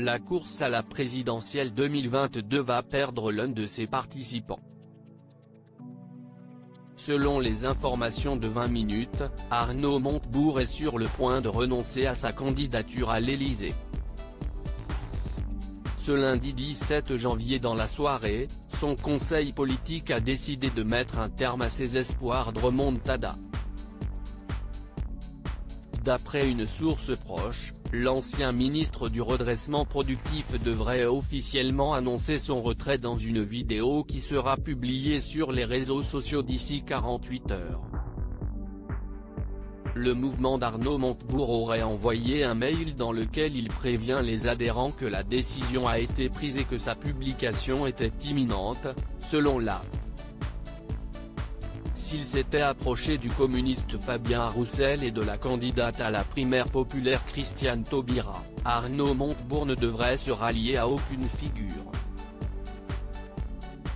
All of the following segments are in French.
La course à la présidentielle 2022 va perdre l'un de ses participants. Selon les informations de 20 minutes, Arnaud Montebourg est sur le point de renoncer à sa candidature à l'Élysée. Ce lundi 17 janvier dans la soirée, son conseil politique a décidé de mettre un terme à ses espoirs de remontada. D'après une source proche, l'ancien ministre du redressement productif devrait officiellement annoncer son retrait dans une vidéo qui sera publiée sur les réseaux sociaux d'ici 48 heures. Le mouvement d'Arnaud Montebourg aurait envoyé un mail dans lequel il prévient les adhérents que la décision a été prise et que sa publication était imminente, selon la. S'il s'était approché du communiste Fabien Roussel et de la candidate à la primaire populaire Christiane Taubira, Arnaud Montebourg ne devrait se rallier à aucune figure.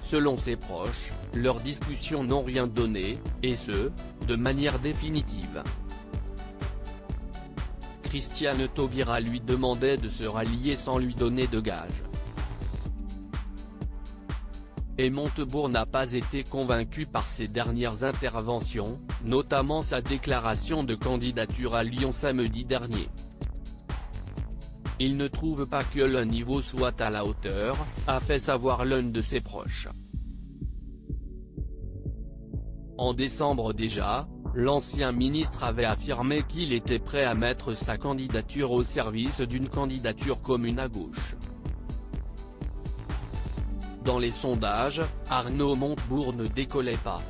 Selon ses proches, leurs discussions n'ont rien donné, et ce, de manière définitive. Christiane Taubira lui demandait de se rallier sans lui donner de gages. Et Montebourg n'a pas été convaincu par ses dernières interventions, notamment sa déclaration de candidature à Lyon samedi dernier. Il ne trouve pas que le niveau soit à la hauteur, a fait savoir l'un de ses proches. En décembre déjà, l'ancien ministre avait affirmé qu'il était prêt à mettre sa candidature au service d'une candidature commune à gauche. Dans les sondages, Arnaud Montebourg ne décollait pas.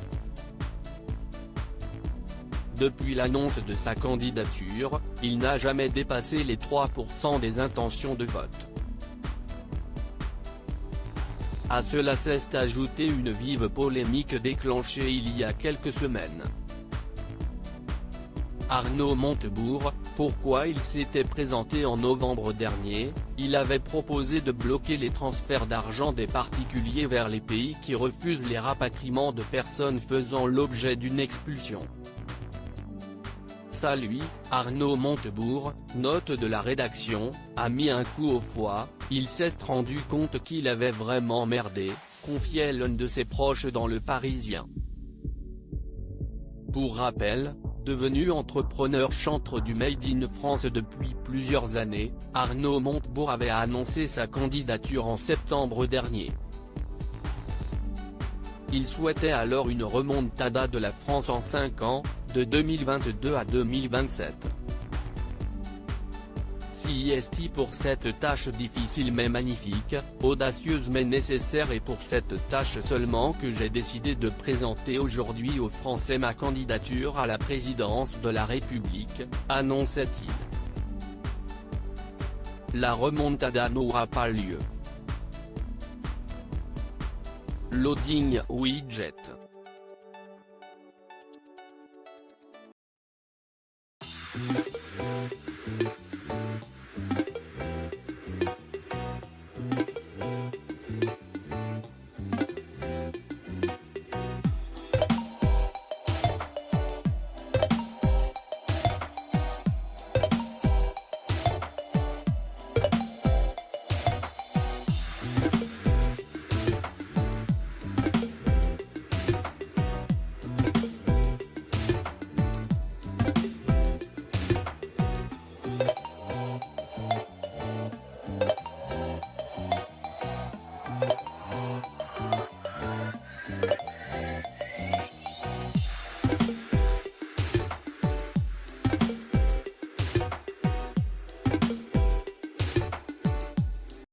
Depuis l'annonce de sa candidature, il n'a jamais dépassé les 3% des intentions de vote. À cela s'est ajoutée une vive polémique déclenchée il y a quelques semaines. Arnaud Montebourg, pourquoi il s'était présenté en novembre dernier, il avait proposé de bloquer les transferts d'argent des particuliers vers les pays qui refusent les rapatriements de personnes faisant l'objet d'une expulsion. Ça lui, Arnaud Montebourg, note de la rédaction, a mis un coup au foie, il s'est rendu compte qu'il avait vraiment merdé, confiait l'un de ses proches dans Le Parisien. Pour rappel, devenu entrepreneur chantre du Made in France depuis plusieurs années, Arnaud Montebourg avait annoncé sa candidature en septembre dernier. Il souhaitait alors une remontada de la France en 5 ans, de 2022 à 2027. CIST pour cette tâche difficile mais magnifique, audacieuse mais nécessaire et pour cette tâche seulement que j'ai décidé de présenter aujourd'hui aux Français ma candidature à la présidence de la République, annonçait-il. La remontada n'aura pas lieu. Loading widget.